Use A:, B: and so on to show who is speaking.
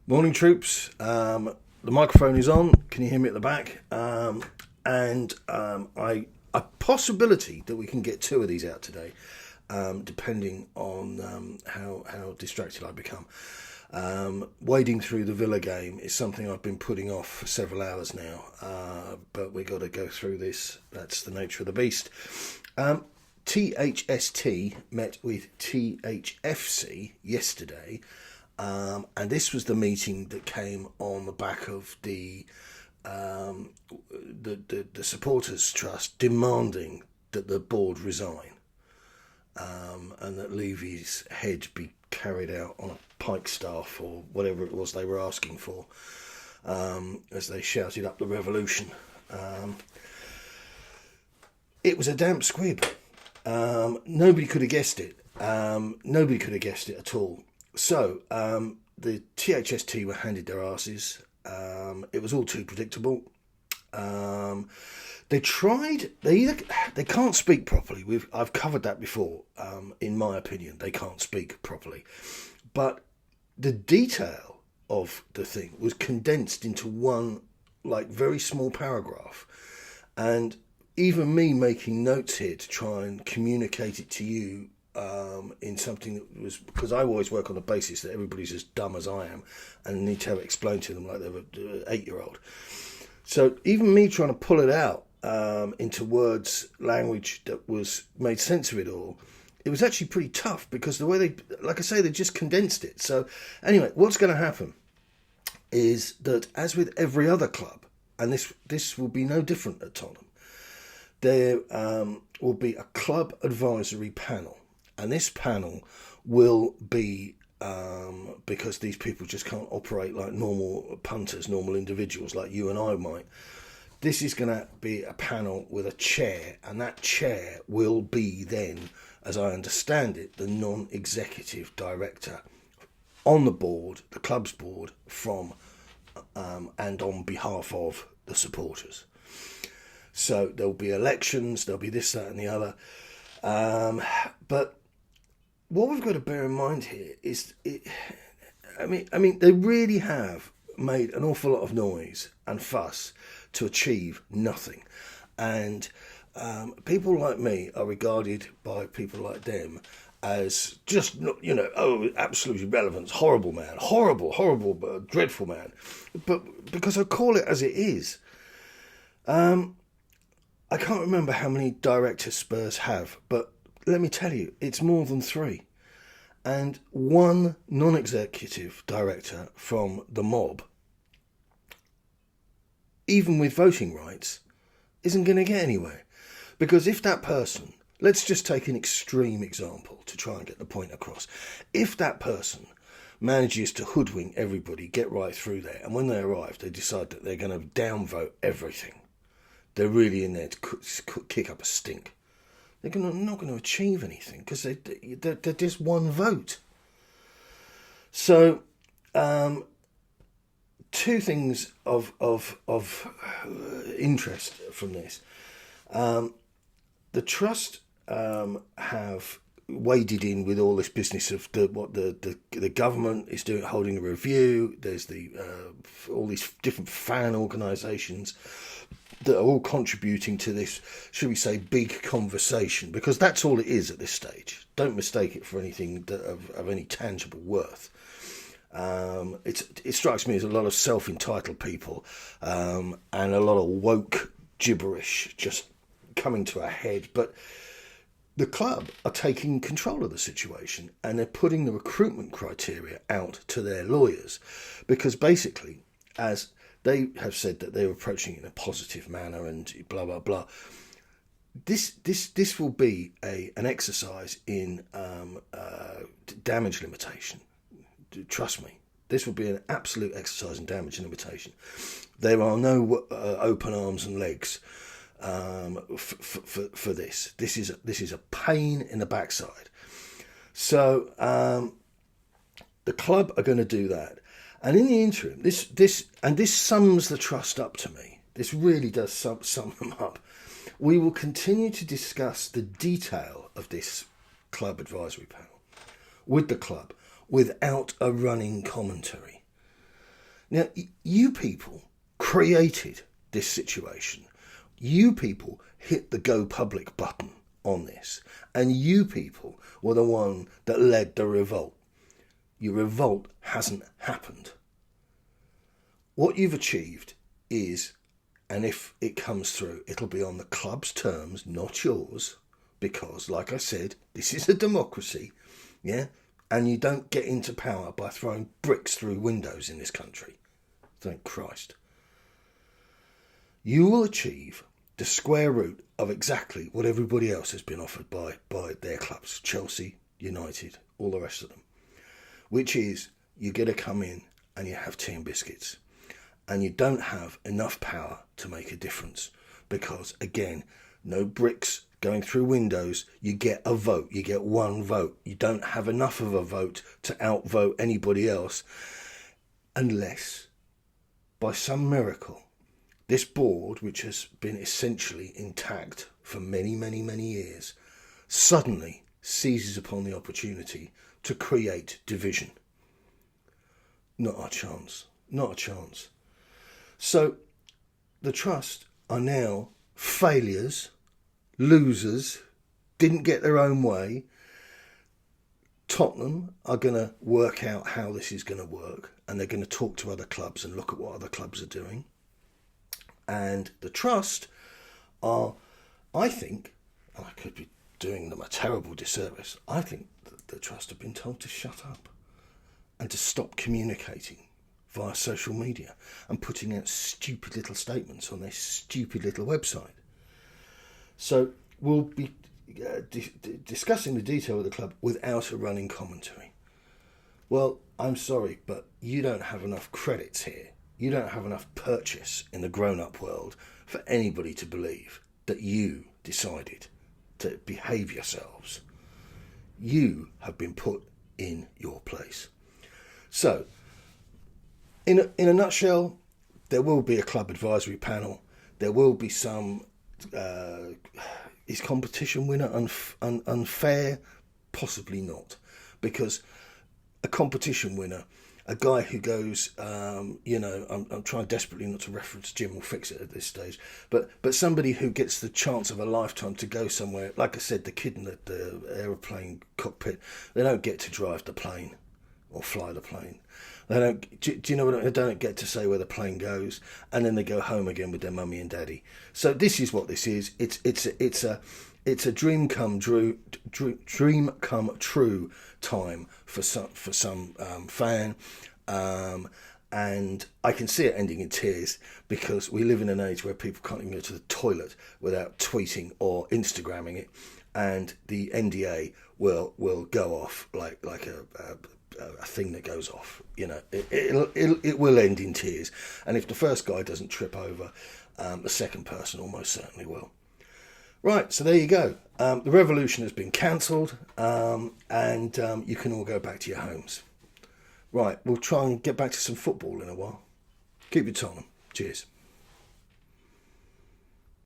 A: Morning, troops. The microphone is on. Can you hear me at the back? A possibility that we can get two of these out today, depending on how distracted I become. Wading through the Villa game is something I've been putting off for several hours now, but we got to go through this. That's the nature of the beast. THST met with THFC yesterday. And this was the meeting that came on the back of the supporters trust demanding that the board resign, and that Levy's head be carried out on a pike staff or whatever it was they were asking for, as they shouted up the revolution. It was a damp squib. Nobody could have guessed it. Nobody could have guessed it at all. So, the THST were handed their asses. It was all too predictable. They tried. They can't speak properly. I've covered that before. In my opinion, they can't speak properly. But the detail of the thing was condensed into one, very small paragraph, and even me making notes here to try and communicate it to you. In something that was, because I always work on the basis that everybody's as dumb as I am and need to have it explained to them like they were an 8-year-old. So even me trying to pull it out into words, language that was made sense of it all, it was actually pretty tough because the way they, like I say, they just condensed it. So anyway, what's going to happen is that, as with every other club, and this will be no different at Tottenham, there will be a club advisory panel. And this panel will be, because these people just can't operate like normal punters, normal individuals like you and I might. This is going to be a panel with a chair, and that chair will be then, as I understand it, the non-executive director on the board, the club's board, from and on behalf of the supporters. So there'll be elections, there'll be this, that and the other. But what we've got to bear in mind here is, they really have made an awful lot of noise and fuss to achieve nothing. And people like me are regarded by people like them as just, absolutely irrelevant, horrible man, horrible, dreadful man. But because I call it as it is. I can't remember how many directors Spurs have, but let me tell you, it's more than 3. And one non-executive director from the mob, even with voting rights, isn't going to get anywhere. Because if that person, let's just take an extreme example to try and get the point across. If that person manages to hoodwink everybody, get right through there, and when they arrive, they decide that they're going to downvote everything, they're really in there to kick up a stink. They're not going to achieve anything because they're just one vote. So, two things of interest from this. The trust have waded in with all this business of what the government is doing, holding a review. There's all these different fan organisations that are all contributing to this, should we say, big conversation, because that's all it is at this stage. Don't mistake it for anything of any tangible worth. It strikes me as a lot of self-entitled people and a lot of woke gibberish just coming to a head. But the club are taking control of the situation, and they're putting the recruitment criteria out to their lawyers, because basically, as they have said that they're approaching it in a positive manner and blah, blah, blah. This will be an exercise in damage limitation. Trust me, this will be an absolute exercise in damage limitation. There are no open arms and legs for this. This is a pain in the backside. So the club are going to do that. And in the interim, this sums the trust up to me. This really does sum them up. We will continue to discuss the detail of this club advisory panel with the club without a running commentary. Now, you people created this situation. You people hit the go public button on this. And you people were the one that led the revolt. Your revolt hasn't happened. What you've achieved is, and if it comes through, it'll be on the club's terms, not yours, because, like I said, this is a democracy, yeah? And you don't get into power by throwing bricks through windows in this country. Thank Christ. You will achieve the square root of exactly what everybody else has been offered by their clubs, Chelsea, United, all the rest of them, which is you get to come in and you have tea and biscuits, and you don't have enough power to make a difference because, again, no bricks going through windows. You get a vote. You get one vote. You don't have enough of a vote to outvote anybody else unless, by some miracle, this board, which has been essentially intact for many, many, many years, suddenly seizes upon the opportunity to create division. Not a chance. Not a chance. So the Trust are now failures, losers, didn't get their own way. Tottenham are going to work out how this is going to work, and they're going to talk to other clubs and look at what other clubs are doing. And the Trust are, I think, and I could be doing them a terrible disservice, I think that the Trust have been told to shut up and to stop communicating via social media and putting out stupid little statements on their stupid little website. So we'll be discussing the detail of the club without a running commentary. Well, I'm sorry, but you don't have enough credits here. You don't have enough purchase in the grown-up world for anybody to believe that you decided to behave yourselves. You have been put in your place. So, in a nutshell, there will be a club advisory panel. There will be some... is competition winner unfair? Possibly not. Because a competition winner, a guy who goes, I'm trying desperately not to reference Jim will fix it at this stage, but somebody who gets the chance of a lifetime to go somewhere, like I said, the kid in the aeroplane cockpit, they don't get to drive the plane or fly the plane. They don't. Do you know what? They don't get to say where the plane goes, and then they go home again with their mummy and daddy. So this is what this is. It's a dream come true time for some fan, and I can see it ending in tears because we live in an age where people can't even go to the toilet without tweeting or Instagramming it, and the NDA will go off like a thing that goes off. It will end in tears, and if the first guy doesn't trip over, the second person almost certainly will. Right, so there you go. The revolution has been cancelled, and you can all go back to your homes. Right, we'll try and get back to some football in a while. Keep your Tottenham. Cheers.